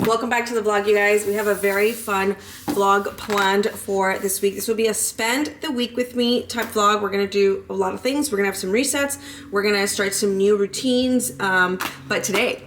Welcome back to the vlog, you guys. We have a very fun vlog planned for this week. This will be a spend the week with me type vlog. We're gonna do a lot of things. We're gonna have some resets. We're gonna start some new routines. But today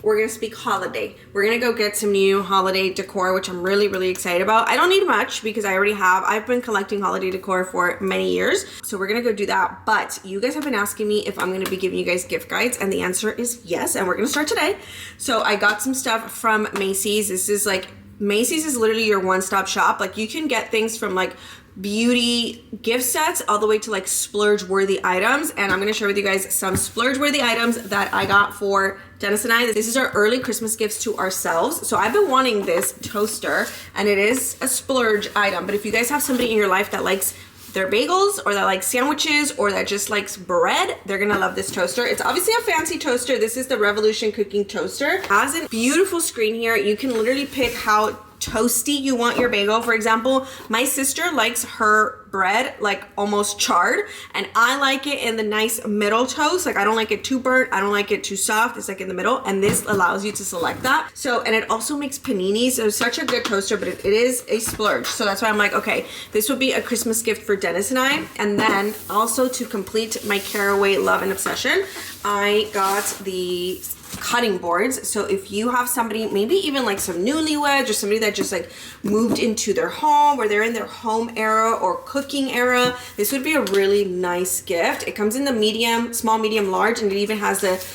we're gonna speak holiday. We're gonna go get some new holiday decor, which I'm really excited about. I don't need much because I already have. I've been collecting holiday decor for many years. So we're gonna go do that. But you guys have been asking me if I'm gonna be giving you guys gift guides, and the answer is yes, and we're gonna start today. So I got some stuff from Macy's. This is like, Macy's is literally your one-stop shop. Like, you can get things from like beauty gift sets all the way to like splurge worthy items, and I'm gonna share with you guys some splurge worthy items that I got for Dennis and I. This is our early Christmas gifts to ourselves. So I've been wanting this toaster, and it is a splurge item, but if you guys have somebody in your life that likes their bagels or that likes sandwiches or that just likes bread, they're gonna love this toaster. It's obviously a fancy toaster. This is the Revolution cooking toaster. It has a beautiful screen here. You can literally pick how toasty you want your bagel. For example, my sister likes her bread like almost charred, and I like it in the nice middle toast. Like, I don't like it too burnt, I don't like it too soft. It's like in the middle, and this allows you to select that. So, and it also makes paninis. So it's such a good toaster, but it is a splurge. So that's why I'm like, okay, this would be a Christmas gift for Dennis and I. And then also to complete my caraway love and obsession, I got the cutting boards. So if you have somebody, maybe even like some newlyweds or somebody that just like moved into their home, or they're in their home era or cooking era, this would be a really nice gift. It comes in the medium, small, medium, large, and it even has the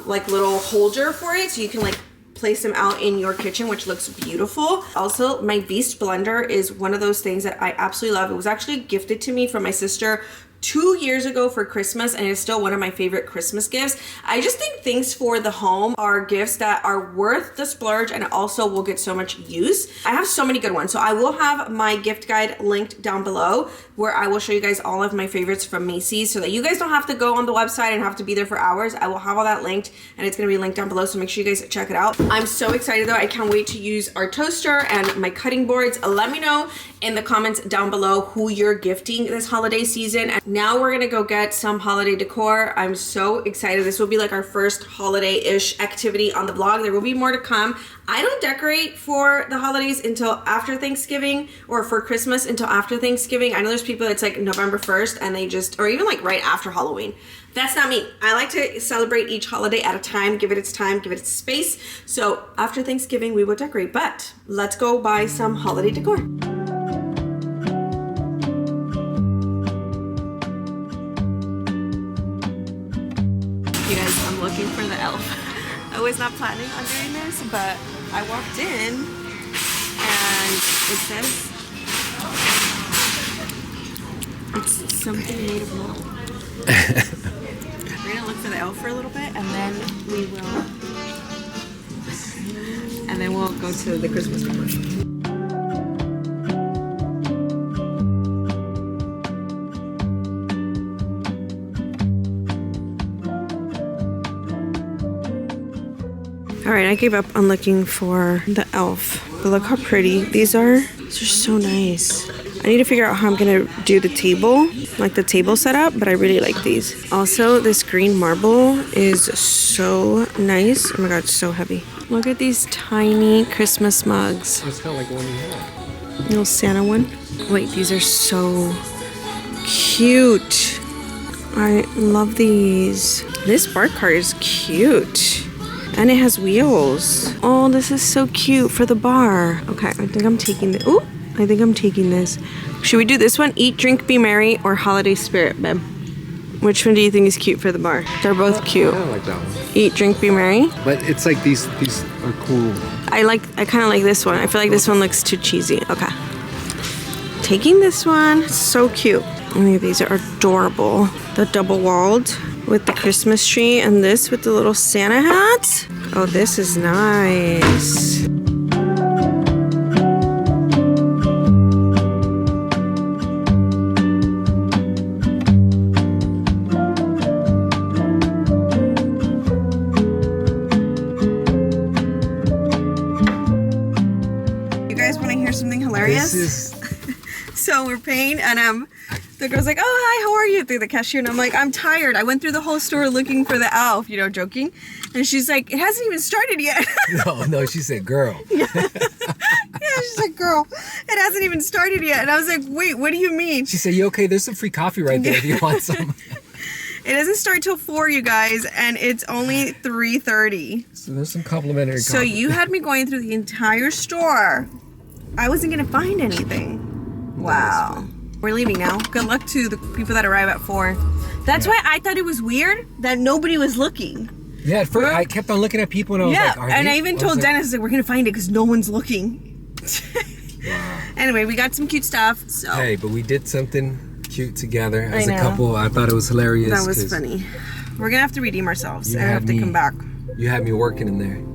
like little holder for it, so you can like place them out in your kitchen, which looks beautiful. Also, my Beast blender is one of those things that I absolutely love. It was actually gifted to me from my sister 2 years ago for Christmas, and it's still one of my favorite Christmas gifts. I just think things for the home are gifts that are worth the splurge and also will get so much use. I have so many good ones. So I will have my gift guide linked down below, where I will show you guys all of my favorites from Macy's, so that you guys don't have to go on the website and have to be there for hours. I will have all that linked, and it's gonna be linked down below, so make sure you guys check it out. I'm so excited though. I can't wait to use our toaster and my cutting boards. Let me know in the comments down below who you're gifting this holiday season. And now we're gonna go get some holiday decor. I'm so excited. This will be like our first holiday-ish activity on the vlog. There will be more to come. I don't decorate for the holidays until after Thanksgiving, or for Christmas until after Thanksgiving. I know there's people that's like November 1st and they just, or even like right after Halloween. That's not me. I like to celebrate each holiday at a time, give it its time, give it its space. So after Thanksgiving, we will decorate, but let's go buy some holiday decor. You guys, I'm looking for the elf. I was not planning on doing this, but I walked in and it says it's something made of metal. We're gonna look for the elf for a little bit, and then we'll go to the Christmas one. All right, I gave up on looking for the elf, but look how pretty these are. These are so nice. I need to figure out how I'm gonna do the table, like the table setup, but I really like these. Also, this green marble is so nice. Oh my God, it's so heavy. Look at these tiny Christmas mugs. It's kind of like one you have. Little Santa one. Wait, these are so cute. I love these. This bar cart is cute. And it has wheels. Oh, this is so cute for the bar. Okay, I think I'm taking this. Ooh, I think I'm taking this. Should we do this one? Eat, drink, be merry, or holiday spirit, babe? Which one do you think is cute for the bar? They're both cute. I like that one. Eat, drink, be merry. But it's like these are cool. I kind of like this one. I feel like this one looks too cheesy. Okay. Taking this one. It's so cute. Oh, these are adorable. The double walled with the Christmas tree, and this with the little Santa hat. Oh, this is nice. You guys want to hear something hilarious? So we're paying, and the girl's like, oh, hi, how are you? Through the cashier, and I'm like, I'm tired. I went through the whole store looking for the elf, you know, joking. And she's like, it hasn't even started yet. No, she said, girl. Yeah, she's like, girl, it hasn't even started yet. And I was like, wait, what do you mean? She said, you okay? There's some free coffee right there if you want some. It doesn't start till 4, you guys, and it's only 3:30. So there's some complimentary coffee. So you had me going through the entire store. I wasn't going to find anything. Wow. We're leaving now. Good luck to the people that arrive at 4. That's why I thought it was weird that nobody was looking. Yeah, at first I kept on looking at people and I was like, are and they? I even told Dennis that we're going to find it because no one's looking. Wow. Anyway, we got some cute stuff. So. Hey, but we did something cute together as I a know. couple. I thought it was hilarious. That was funny. We're going to have to redeem ourselves and have to me- come back. You had me working in there.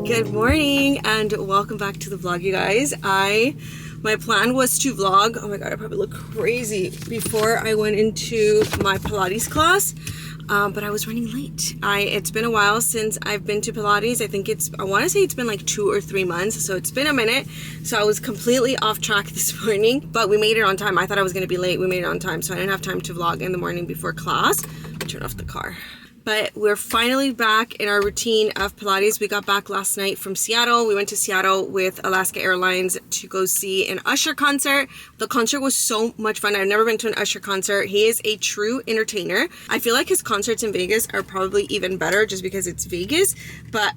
Good morning and welcome back to the vlog, you guys. My plan was to vlog, oh my god, I probably look crazy, before I went into my Pilates class, but I was running late. It's been a while since I've been to Pilates. I want to say it's been like 2 or 3 months, so it's been a minute. So I was completely off track this morning, but we made it on time. I thought I was going to be late. We made it on time, so I didn't have time to vlog in the morning before class. I turned off the car. But we're finally back in our routine of Pilates. We got back last night from Seattle. We went to Seattle with Alaska Airlines to go see an Usher concert. The concert was so much fun. I've never been to an Usher concert. He is a true entertainer. I feel like his concerts in Vegas are probably even better just because it's Vegas.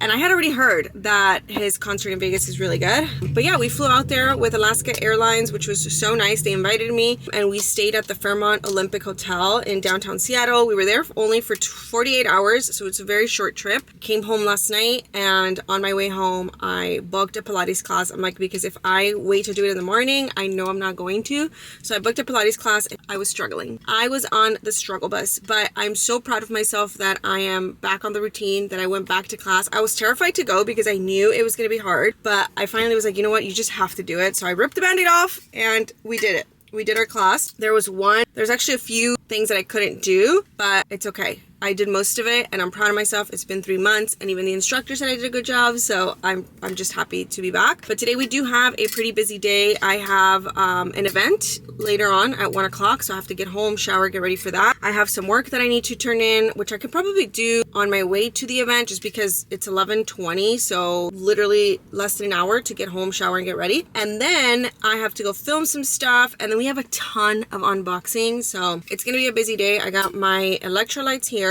And I had already heard that his concert in Vegas is really good. But yeah, we flew out there with Alaska Airlines, which was so nice. They invited me and we stayed at the Fairmont Olympic Hotel in downtown Seattle. We were there only for 48 hours, so it's a very short trip. Came home last night, and on my way home I booked a Pilates class. I'm like, because if I wait to do it in the morning, I know I'm not going to. So I booked a Pilates class and I was struggling. I was on the struggle bus, but I'm so proud of myself that I am back on the routine, that I went back to class. I was terrified to go because I knew it was going to be hard, but I finally was like, you know what, you just have to do it. So I ripped the band-aid off and we did it. We did our class. There's actually a few things that I couldn't do, but it's okay. I did most of it and I'm proud of myself. It's been 3 months and even the instructor said I did a good job, so I'm just happy to be back. But today we do have a pretty busy day. I have an event later on at 1 o'clock, so I have to get home, shower, get ready for that. I have some work that I need to turn in, which I could probably do on my way to the event just because it's 11:20, so literally less than an hour to get home, shower, and get ready. And then I have to go film some stuff, and then we have a ton of unboxing, so it's gonna be a busy day. I got my electrolytes here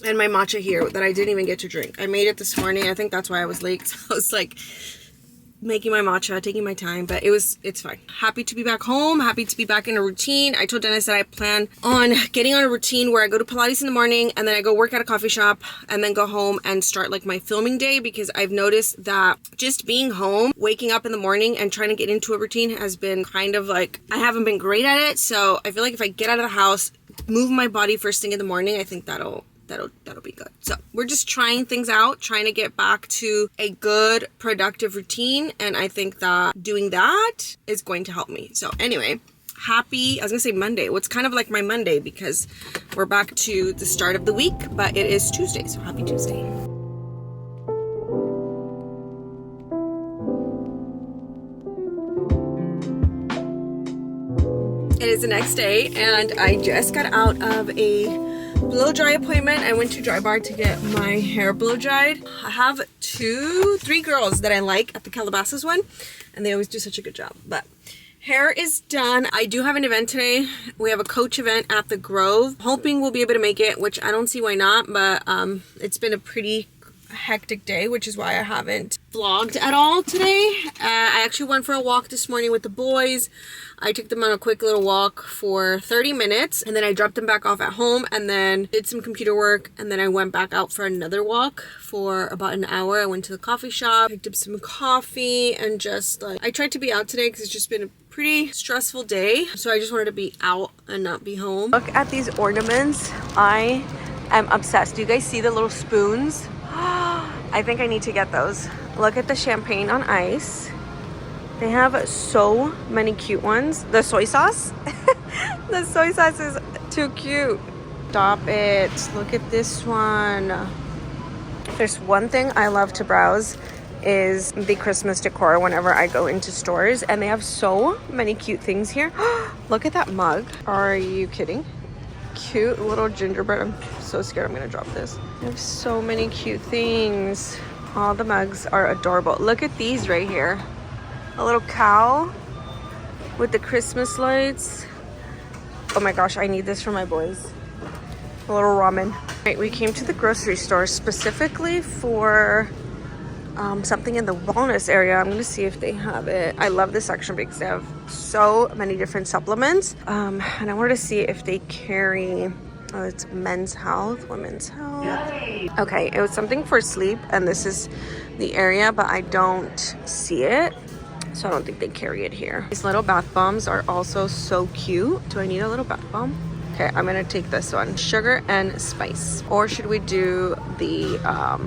and my matcha here that I didn't even get to drink. I made it this morning. I think that's why I was late. So I was like making my matcha, taking my time, but it's fine. Happy to be back home, happy to be back in a routine. I told Dennis that I plan on getting on a routine where I go to Pilates in the morning and then I go work at a coffee shop and then go home and start like my filming day, because I've noticed that just being home, waking up in the morning and trying to get into a routine has been kind of like, I haven't been great at it. So I feel like if I get out of the house, move my body first thing in the morning, I think that'll be good. So we're just trying things out, trying to get back to a good productive routine, and I think that doing that is going to help me. So anyway, I was gonna say Monday. Well, it's kind of like my Monday because we're back to the start of the week, but it is Tuesday, so happy Tuesday. It is the next day and I just got out of a blow dry appointment. I went to Dry Bar to get my hair blow dried. I have 3 girls that I like at the Calabasas one, and they always do such a good job. But hair is done. I do have an event today. We have a coach event at the Grove. Hoping we'll be able to make it, which I don't see why not, but it's been a pretty hectic day, which is why I haven't vlogged at all today. I actually went for a walk this morning with the boys. I took them on a quick little walk for 30 minutes and then I dropped them back off at home and then did some computer work, and then I went back out for another walk for about an hour. I went to the coffee shop, picked up some coffee, and just like, I tried to be out today because it's just been a pretty stressful day, so I just wanted to be out and not be home. Look at these ornaments. I am obsessed. Do you guys see the little spoons? I think I need to get those. Look at the champagne on ice. They have so many cute ones. The soy sauce. The soy sauce is too cute. Stop it. Look at this one. If there's one thing I love to browse is the Christmas decor whenever I go into stores, and they have so many cute things here. Look at that mug. Are you kidding? Cute little gingerbread. I'm so scared I'm gonna drop this. They have so many cute things. All the mugs are adorable. Look at these right here. A little cow with the Christmas lights. Oh my gosh, I need this for my boys. A little ramen. Right, we came to the grocery store specifically for something in the wellness area. I'm gonna see if they have it. I love this section because they have so many different supplements. And I wanted to see if they carry, oh, it's men's health, women's health. Okay, it was something for sleep, and this is the area, but I don't see it. So I don't think they carry it here. These little bath bombs are also so cute. Do I need a little bath bomb? Okay, I'm gonna take this one. Sugar and spice. Or should we do the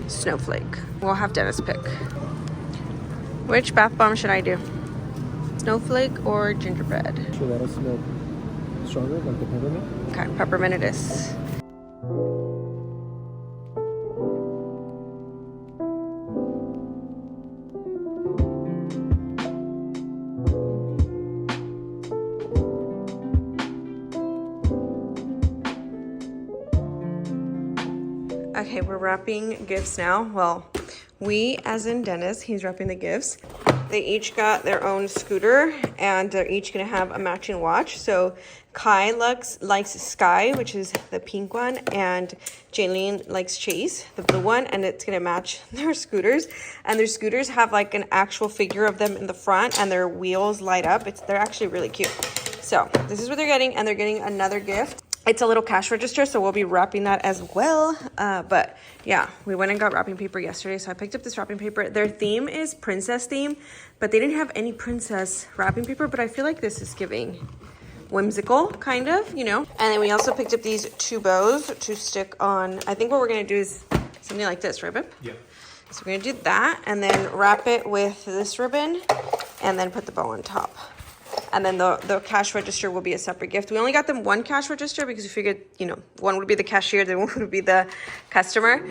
snowflake? We'll have Dennis pick. Which bath bomb should I do? Snowflake or gingerbread? Sure, that'll smell stronger, like the peppermint? Okay, peppermint it is. Okay, we're wrapping gifts now. Well, we as in Dennis, he's wrapping the gifts. They each got their own scooter and they're each gonna have a matching watch. So Kai likes Sky, which is the pink one, and Jaylene likes Chase, the blue one, and it's gonna match their scooters. And their scooters have like an actual figure of them in the front and their wheels light up. They're actually really cute. So this is what they're getting, and they're getting another gift. It's a little cash register, so we'll be wrapping that as well. But yeah, we went and got wrapping paper yesterday, so I picked up this wrapping paper. Their theme is princess theme, but they didn't have any princess wrapping paper, but I feel like this is giving whimsical, kind of, you know? And then we also picked up these 2 bows to stick on. I think what we're gonna do is something like this, right, babe? Yeah. So we're gonna do that, and then wrap it with this ribbon, and then put the bow on top. And then the cash register will be a separate gift. We only got them 1 cash register because we figured, you know, one would be the cashier, then one would be the customer.